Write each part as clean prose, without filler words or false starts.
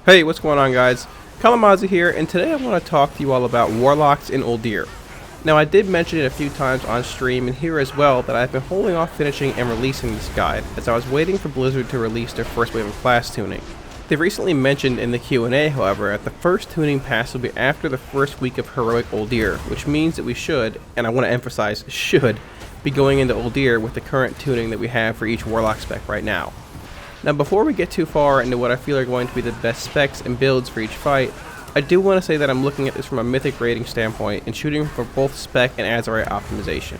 Hey, what's going on, guys? Kalamazi here, and today I want to talk to you all about Warlocks in Uldir. Now, I did mention it a few times on stream and here as well that I've been holding off finishing and releasing this guide as I was waiting for Blizzard to release their first wave of class tuning. They recently mentioned in the Q&A, however, that the first tuning pass will be after the first week of Heroic Uldir, which means that we should, and I want to emphasize should, be going into Uldir with the current tuning that we have for each Warlock spec right now. Now, before we get too far into what I feel are going to be the best specs and builds for each fight, I do want to say that I'm looking at this from a mythic rating standpoint and shooting for both spec and Azerite optimization.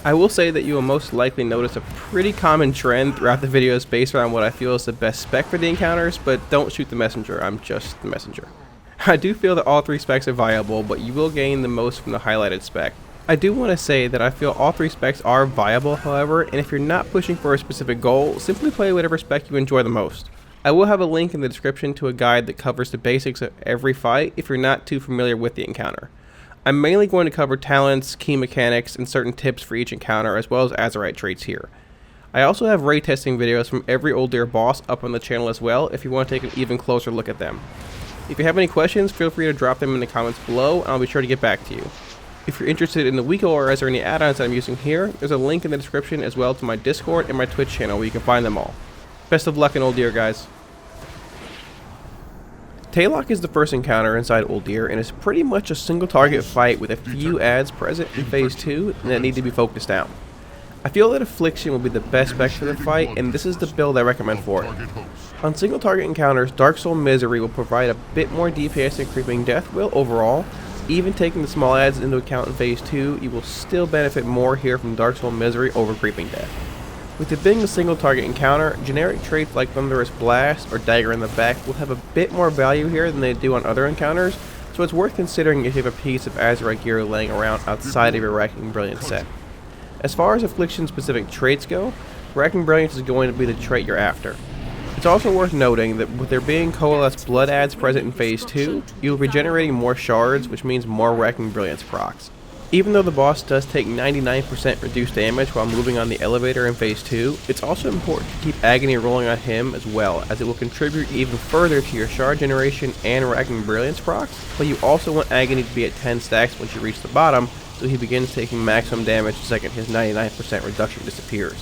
I will say that you will most likely notice a pretty common trend throughout the videos based around what I feel is the best spec for the encounters, but don't shoot the messenger, I'm just the messenger. I do feel that all three specs are viable, but you will gain the most from the highlighted spec. I do want to say that I feel all three specs are viable, however, and if you're not pushing for a specific goal, simply play whatever spec you enjoy the most. I will have a link in the description to a guide that covers the basics of every fight if you're not too familiar with the encounter. I'm mainly going to cover talents, key mechanics, and certain tips for each encounter, as well as Azerite traits here. I also have raid testing videos from every Uldir boss up on the channel as well if you want to take an even closer look at them. If you have any questions, feel free to drop them in the comments below and I'll be sure to get back to you. If you're interested in the weak ORs or any add-ons that I'm using here, there's a link in the description as well to my Discord and my Twitch channel where you can find them all. Best of luck in Uldir, guys. Taloc is the first encounter inside Uldir and is pretty much a single target fight with a few adds present in phase 2 that need to be focused down. I feel that Affliction will be the best spec for the fight, and this is the build I recommend for it. On single target encounters, Dark Soul Misery will provide a bit more DPS than Creeping Death will overall. Even taking the small adds into account in phase 2, you will still benefit more here from Dark Soul Misery over Creeping Death. With it being a single target encounter, generic traits like Thunderous Blast or Dagger in the Back will have a bit more value here than they do on other encounters, so it's worth considering if you have a piece of Azerite gear laying around outside of your Racking Brilliance set. As far as Affliction specific traits go, Racking Brilliance is going to be the trait you're after. It's also worth noting that with there being Coalesced Blood adds present in phase 2, you'll be generating more shards, which means more Racking Brilliance procs. Even though the boss does take 99% reduced damage while moving on the elevator in phase 2, it's also important to keep Agony rolling on him as well, as it will contribute even further to your shard generation and Racking Brilliance procs, but you also want Agony to be at 10 stacks once you reach the bottom, so he begins taking maximum damage the second his 99% reduction disappears.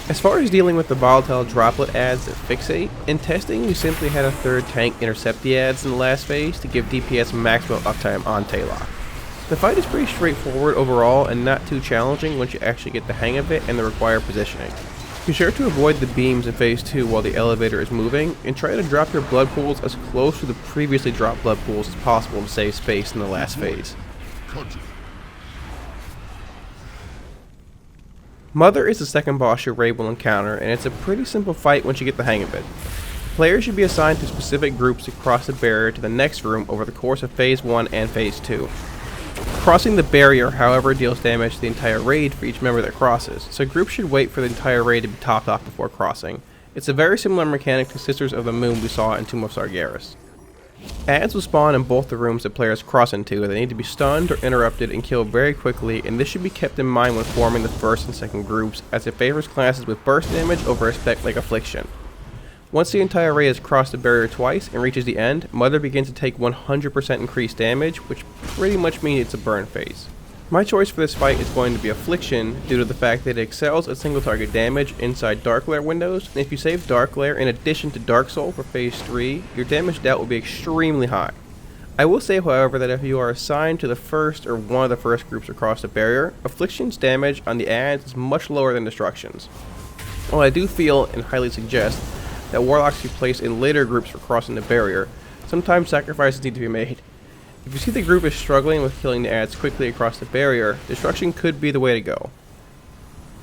As far as dealing with the volatile droplet adds that fixate, in testing we simply had a third tank intercept the adds in the last phase to give DPS maximum uptime on Taloc. The fight is pretty straightforward overall and not too challenging once you actually get the hang of it and the required positioning. Be sure to avoid the beams in phase 2 while the elevator is moving, and try to drop your blood pools as close to the previously dropped blood pools as possible to save space in the last phase. Mother is the second boss your raid will encounter, and it's a pretty simple fight once you get the hang of it. Players should be assigned to specific groups to cross the barrier to the next room over the course of phase 1 and phase 2. Crossing the barrier, however, deals damage to the entire raid for each member that crosses, so groups should wait for the entire raid to be topped off before crossing. It's a very similar mechanic to Sisters of the Moon we saw in Tomb of Sargeras. Adds will spawn in both the rooms that players cross into. They need to be stunned or interrupted and killed very quickly, and this should be kept in mind when forming the first and second groups, as it favors classes with burst damage over a spec like Affliction. Once the entire raid has crossed the barrier twice and reaches the end, Mother begins to take 100% increased damage, which pretty much means it's a burn phase. My choice for this fight is going to be Affliction due to the fact that it excels at single target damage inside Dark Lair windows, and if you save Dark Lair in addition to Dark Soul for phase 3, your damage dealt will be extremely high. I will say, however, that if you are assigned to the first or one of the first groups across the barrier, Affliction's damage on the adds is much lower than Destruction's. While I do feel and highly suggest that Warlocks be placed in later groups for crossing the barrier, sometimes sacrifices need to be made. If you see the group is struggling with killing the adds quickly across the barrier, Destruction could be the way to go.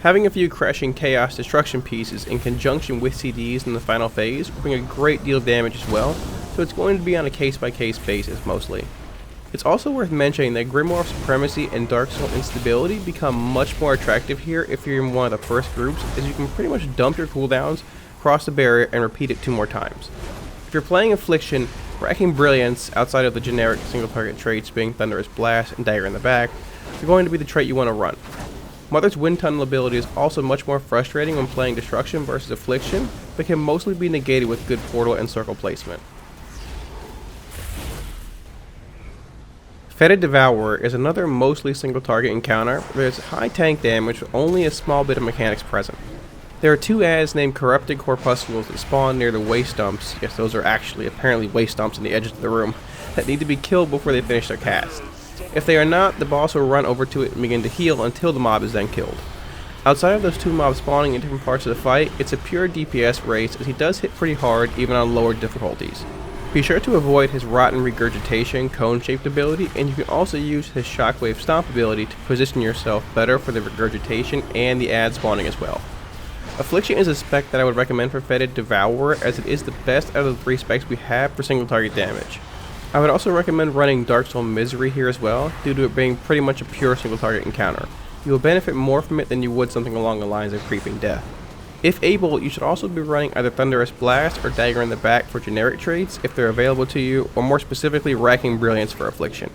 Having a few Crashing Chaos Destruction pieces in conjunction with CDs in the final phase will bring a great deal of damage as well, so it's going to be on a case-by-case basis mostly. It's also worth mentioning that Grimoire Supremacy and Dark Soul Instability become much more attractive here if you're in one of the first groups, as you can pretty much dump your cooldowns, cross the barrier, and repeat it 2 more times. If you're playing Affliction, Racking Brilliance, outside of the generic single target traits being Thunderous Blast and Dagger in the Back, are going to be the trait you want to run. Mother's Wind Tunnel ability is also much more frustrating when playing Destruction versus Affliction, but can mostly be negated with good portal and circle placement. Fetid Devourer is another mostly single target encounter where there's high tank damage with only a small bit of mechanics present. There are two ads named Corrupted Corpuscles that spawn near the waste dumps, yes those are actually apparently waste dumps in the edges of the room, that need to be killed before they finish their cast. If they are not, the boss will run over to it and begin to heal until the mob is then killed. Outside of those two mobs spawning in different parts of the fight, it's a pure DPS race as he does hit pretty hard even on lower difficulties. Be sure to avoid his Rotten Regurgitation cone-shaped ability, and you can also use his Shockwave Stomp ability to position yourself better for the regurgitation and the ad spawning as well. Affliction is a spec that I would recommend for Fetid Devourer as it is the best out of the 3 specs we have for single target damage. I would also recommend running Dark Soul Misery here as well, due to it being pretty much a pure single target encounter. You will benefit more from it than you would something along the lines of Creeping Death. If able, you should also be running either Thunderous Blast or Dagger in the Back for generic traits if they're available to you, or more specifically Racking Brilliance for Affliction.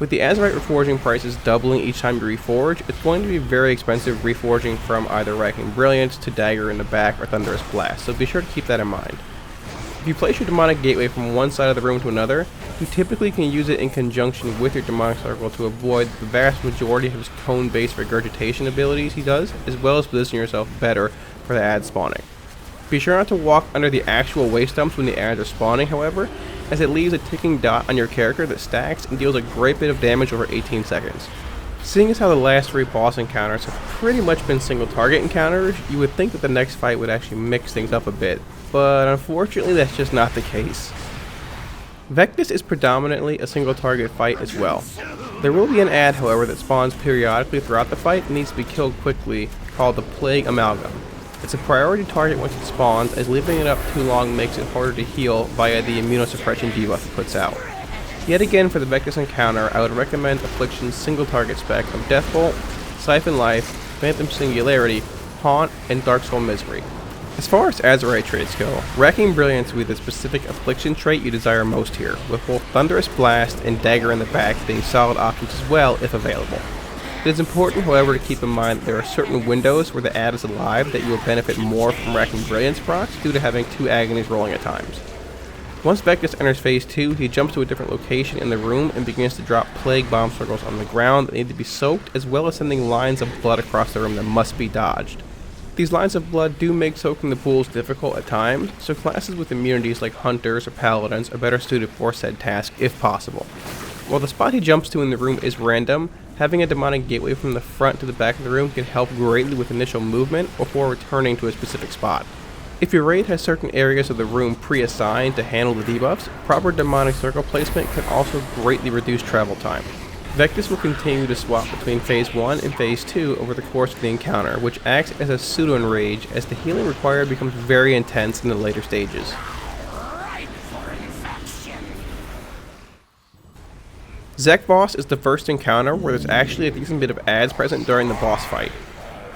With the Azerite reforging prices doubling each time you reforge, it's going to be very expensive reforging from either Racking Brilliance to Dagger in the Back or Thunderous Blast, so be sure to keep that in mind. If you place your Demonic Gateway from one side of the room to another, you typically can use it in conjunction with your Demonic Circle to avoid the vast majority of his cone-based regurgitation abilities he does, as well as position yourself better for the ad spawning. Be sure not to walk under the actual waste dumps when the ads are spawning, however, as it leaves a ticking dot on your character that stacks and deals a great bit of damage over 18 seconds. Seeing as how the last 3 boss encounters have pretty much been single target encounters, you would think that the next fight would actually mix things up a bit, but unfortunately that's just not the case. Vectis is predominantly a single target fight as well. There will be an ad, however, that spawns periodically throughout the fight and needs to be killed quickly, called the Plague Amalgam. It's a priority target once it spawns, as leaving it up too long makes it harder to heal via the immunosuppression debuff it puts out. Yet again, for the Vectis encounter, I would recommend Affliction's single target spec of Death Bolt, Siphon Life, Phantom Singularity, Haunt, and Dark Soul Misery. As far as Azerite traits go, Racking Brilliance will be the specific Affliction trait you desire most here, with both Thunderous Blast and Dagger in the Back being solid options as well if available. It is important, however, to keep in mind that there are certain windows where the ad is alive that you will benefit more from Racking Brilliance procs due to having 2 agonies rolling at times. Once Vectis enters phase 2, he jumps to a different location in the room and begins to drop plague bomb circles on the ground that need to be soaked, as well as sending lines of blood across the room that must be dodged. These lines of blood do make soaking the pools difficult at times, so classes with immunities like Hunters or Paladins are better suited for said task if possible. While the spot he jumps to in the room is random, having a Demonic Gateway from the front to the back of the room can help greatly with initial movement before returning to a specific spot. If your raid has certain areas of the room pre-assigned to handle the debuffs, proper Demonic Circle placement can also greatly reduce travel time. Vectis will continue to swap between phase 1 and phase 2 over the course of the encounter, which acts as a pseudo-enrage as the healing required becomes very intense in the later stages. Zek'voz is the first encounter where there's actually a decent bit of ads present during the boss fight.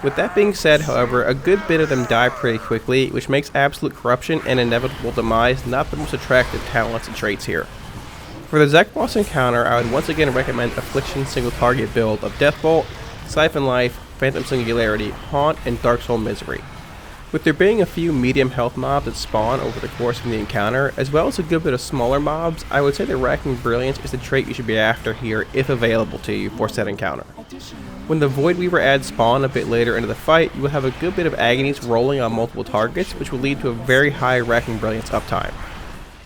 With that being said, however, a good bit of them die pretty quickly, which makes Absolute Corruption and Inevitable Demise not the most attractive talents and traits here. For the Zek'voz encounter, I would once again recommend Affliction's single target build of Death Bolt, Siphon Life, Phantom Singularity, Haunt, and Dark Soul Misery. With there being a few medium health mobs that spawn over the course of the encounter, as well as a good bit of smaller mobs, I would say that Racking Brilliance is the trait you should be after here if available to you for said encounter. When the Void Weaver ads spawn a bit later into the fight, you will have a good bit of agonies rolling on multiple targets, which will lead to a very high Racking Brilliance uptime.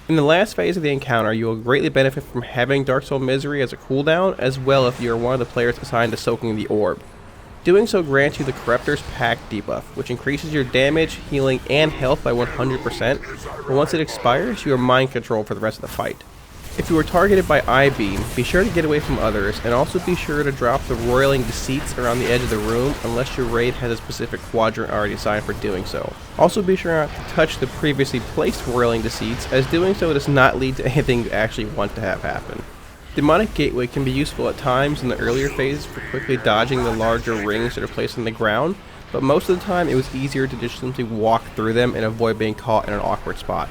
In the last phase of the encounter, you will greatly benefit from having Dark Soul Misery as a cooldown, as well if you are one of the players assigned to soaking the orb. Doing so grants you the Corruptor's Pact debuff, which increases your damage, healing, and health by 100%, but once it expires, you are mind controlled for the rest of the fight. If you are targeted by I-Beam, be sure to get away from others, and also be sure to drop the Roiling Deceits around the edge of the room unless your raid has a specific quadrant already assigned for doing so. Also be sure not to touch the previously placed Roiling Deceits, as doing so does not lead to anything you actually want to have happen. Demonic Gateway can be useful at times in the earlier phases for quickly dodging the larger rings that are placed on the ground, but most of the time it was easier to just simply walk through them and avoid being caught in an awkward spot.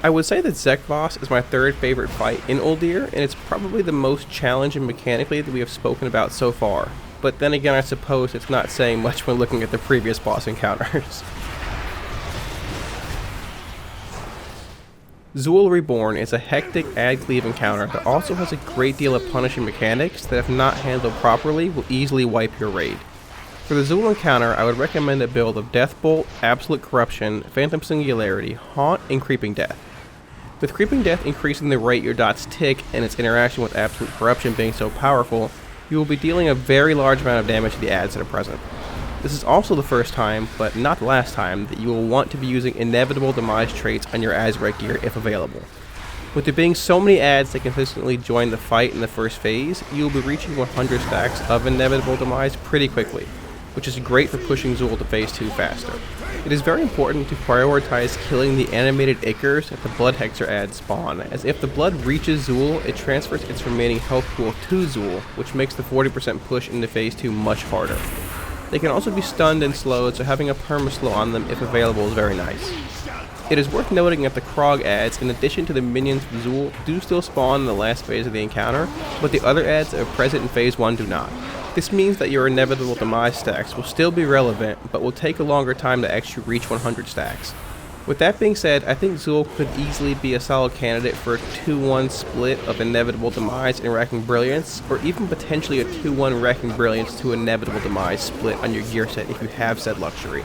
I would say that Zek'voz is my third favorite fight in Uldir, and it's probably the most challenging mechanically that we have spoken about so far. But then again, I suppose it's not saying much when looking at the previous boss encounters. Zool Reborn is a hectic ad cleave encounter that also has a great deal of punishing mechanics that if not handled properly will easily wipe your raid. For the Zool encounter, I would recommend a build of Deathbolt, Absolute Corruption, Phantom Singularity, Haunt, and Creeping Death. With Creeping Death increasing the rate your dots tick and its interaction with Absolute Corruption being so powerful, you will be dealing a very large amount of damage to the ads that are present. This is also the first time, but not the last time, that you will want to be using Inevitable Demise traits on your Azerite gear if available. With there being so many ads that consistently join the fight in the first phase, you will be reaching 100 stacks of Inevitable Demise pretty quickly, which is great for pushing Zool to phase 2 faster. It is very important to prioritize killing the animated Ichors at the Blood Hexer ads spawn, as if the blood reaches Zool, it transfers its remaining health pool to Zool, which makes the 40% push into phase 2 much harder. They can also be stunned and slowed, so having a perma-slow on them if available is very nice. It is worth noting that the Krog ads, in addition to the minions of Zool, do still spawn in the last phase of the encounter, but the other ads that are present in phase 1 do not. This means that your Inevitable Demise stacks will still be relevant, but will take a longer time to actually reach 100 stacks. With that being said, I think Zool could easily be a solid candidate for a 2-1 split of Inevitable Demise and Wrecking Brilliance, or even potentially a 2-1 Wrecking Brilliance to Inevitable Demise split on your gear set if you have said luxury.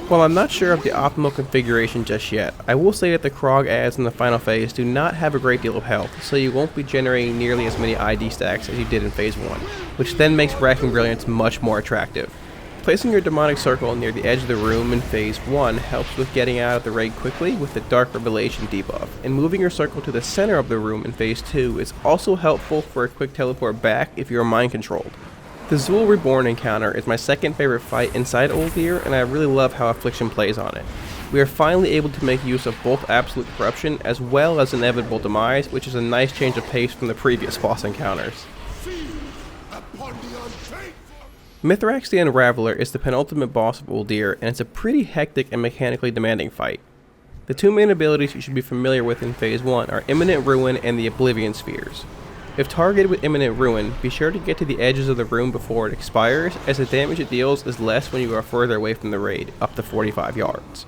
While I'm not sure of the optimal configuration just yet, I will say that the Krog ads in the final phase do not have a great deal of health, so you won't be generating nearly as many ID stacks as you did in phase 1, which then makes Wrecking Brilliance much more attractive. Placing your demonic circle near the edge of the room in phase 1 helps with getting out of the raid quickly with the Dark Revelation debuff, and moving your circle to the center of the room in phase 2 is also helpful for a quick teleport back if you are mind controlled. The Zool Reborn encounter is my second favorite fight inside Uldir, and I really love how Affliction plays on it. We are finally able to make use of both Absolute Corruption as well as Inevitable Demise, which is a nice change of pace from the previous boss encounters. Mythrax the Unraveler is the penultimate boss of Uldir, and it's a pretty hectic and mechanically demanding fight. The two main abilities you should be familiar with in phase 1 are Imminent Ruin and the Oblivion Spheres. If targeted with Imminent Ruin, be sure to get to the edges of the room before it expires, as the damage it deals is less when you are further away from the raid, up to 45 yards.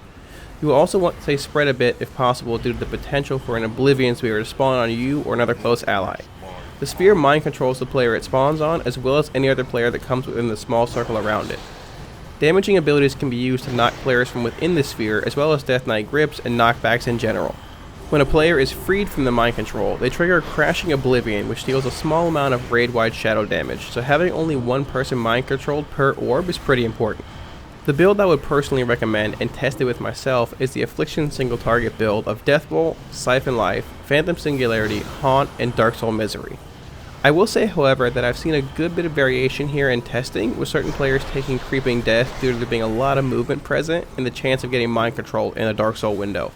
You will also want to stay spread a bit if possible due to the potential for an Oblivion Sphere to spawn on you or another close ally. The sphere mind controls the player it spawns on, as well as any other player that comes within the small circle around it. Damaging abilities can be used to knock players from within the sphere, as well as Death Knight grips and knockbacks in general. When a player is freed from the mind control, they trigger Crashing Oblivion, which deals a small amount of raid-wide shadow damage, so having only one person mind controlled per orb is pretty important. The build I would personally recommend and test it with myself is the Affliction single target build of Deathbolt, Siphon Life, Phantom Singularity, Haunt, and Dark Soul Misery. I will say, however, that I've seen a good bit of variation here in testing, with certain players taking Creeping Death due to there being a lot of movement present and the chance of getting mind control in a Dark Soul window.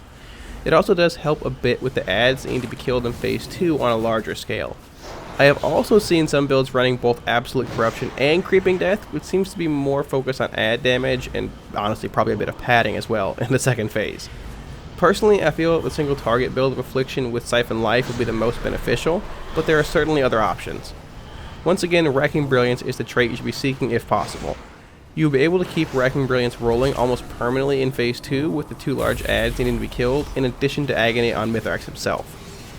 It also does help a bit with the ads that need to be killed in phase 2 on a larger scale. I have also seen some builds running both Absolute Corruption and Creeping Death, which seems to be more focused on ad damage and honestly probably a bit of padding as well in the second phase. Personally, I feel the single target build of Affliction with Siphon Life would be the most beneficial, but there are certainly other options. Once again, Wrecking Brilliance is the trait you should be seeking if possible. You will be able to keep Wrecking Brilliance rolling almost permanently in phase 2 with the two large ads needing to be killed, in addition to Agony on Mythrax himself.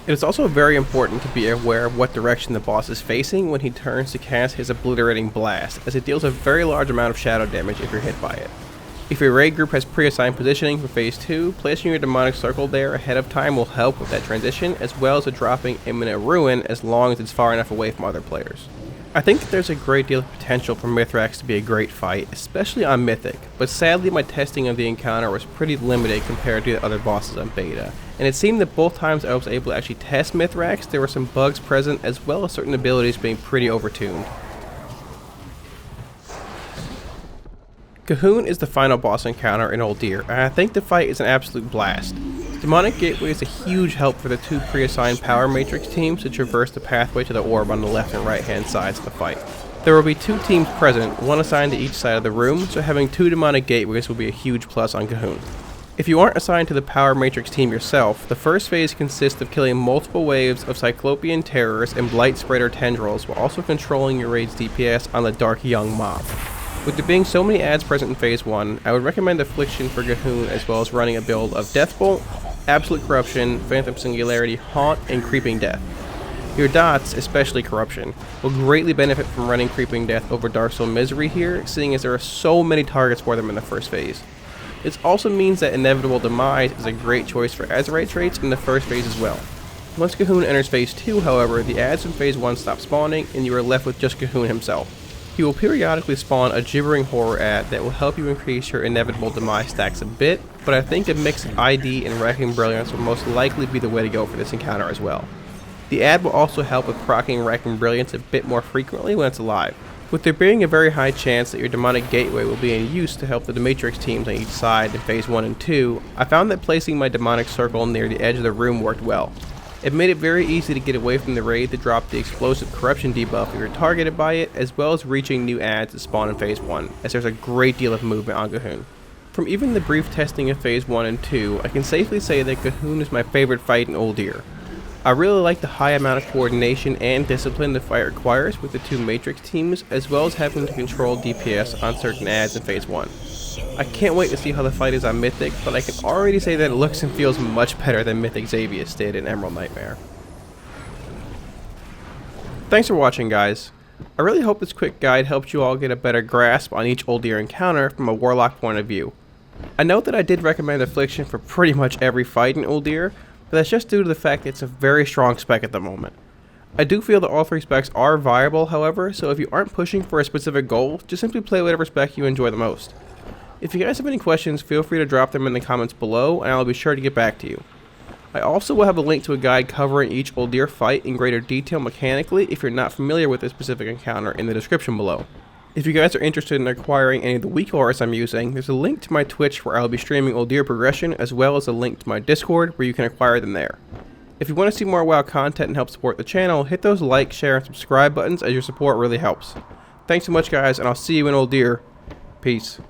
It is also very important to be aware of what direction the boss is facing when he turns to cast his Obliterating Blast, as it deals a very large amount of shadow damage if you're hit by it. If your raid group has pre-assigned positioning for phase 2, placing your demonic circle there ahead of time will help with that transition, as well as dropping Imminent Ruin as long as it's far enough away from other players. I think that there's a great deal of potential for Mythrax to be a great fight, especially on Mythic, but sadly my testing of the encounter was pretty limited compared to the other bosses on beta, and it seemed that both times I was able to actually test Mythrax, there were some bugs present as well as certain abilities being pretty overtuned. Cahoon is the final boss encounter in Uldir, and I think the fight is an absolute blast. Demonic Gateway is a huge help for the two pre-assigned Power Matrix teams to traverse the pathway to the orb on the left and right hand sides of the fight. There will be two teams present, one assigned to each side of the room, so having two Demonic Gateways will be a huge plus on Cahoon. If you aren't assigned to the Power Matrix team yourself, the first phase consists of killing multiple waves of Cyclopean Terrors and Blight Spreader Tendrils while also controlling your raid's DPS on the Dark Young mob. With there being so many ads present in phase 1, I would recommend Affliction for Cahoon as well as running a build of Deathbolt, Absolute Corruption, Phantom Singularity, Haunt, and Creeping Death. Your dots, especially Corruption, will greatly benefit from running Creeping Death over Dark Soul Misery here, seeing as there are so many targets for them in the first phase. This also means that Inevitable Demise is a great choice for Azerite traits in the first phase as well. Once G'huun enters phase 2, however, the ads from phase 1 stop spawning and you are left with just G'huun himself. He will periodically spawn a Gibbering Horror ad that will help you increase your Inevitable Demise stacks a bit, but I think a mix of ID and Wrecking Brilliance will most likely be the way to go for this encounter as well. The ad will also help with proccing Wrecking Brilliance a bit more frequently when it's alive. With there being a very high chance that your Demonic Gateway will be in use to help the Mythrax teams on each side in phase 1 and 2, I found that placing my Demonic Circle near the edge of the room worked well. It made it very easy to get away from the raid to drop the Explosive Corruption debuff if you're targeted by it, as well as reaching new ads that spawn in phase 1, as there's a great deal of movement on G'huun. From even the brief testing of phase 1 and 2, I can safely say that G'huun is my favorite fight in Uldir. I really like the high amount of coordination and discipline the fight requires with the two Mythrax teams, as well as having to control DPS on certain ads in phase 1. I can't wait to see how the fight is on Mythic, but I can already say that it looks and feels much better than Mythic Xavius did in Emerald Nightmare. Thanks for watching, guys. I really hope this quick guide helped you all get a better grasp on each Uldir encounter from a Warlock point of view. I note that I did recommend Affliction for pretty much every fight in Uldir, but that's just due to the fact that it's a very strong spec at the moment. I do feel that all three specs are viable, however, so if you aren't pushing for a specific goal, just simply play whatever spec you enjoy the most. If you guys have any questions, feel free to drop them in the comments below, and I'll be sure to get back to you. I also will have a link to a guide covering each Uldir fight in greater detail mechanically if you're not familiar with this specific encounter in the description below. If you guys are interested in acquiring any of the weak ores I'm using, there's a link to my Twitch where I'll be streaming Uldir progression, as well as a link to my Discord where you can acquire them there. If you want to see more WoW content and help support the channel, hit those like, share, and subscribe buttons as your support really helps. Thanks so much, guys, and I'll see you in Uldir. Peace.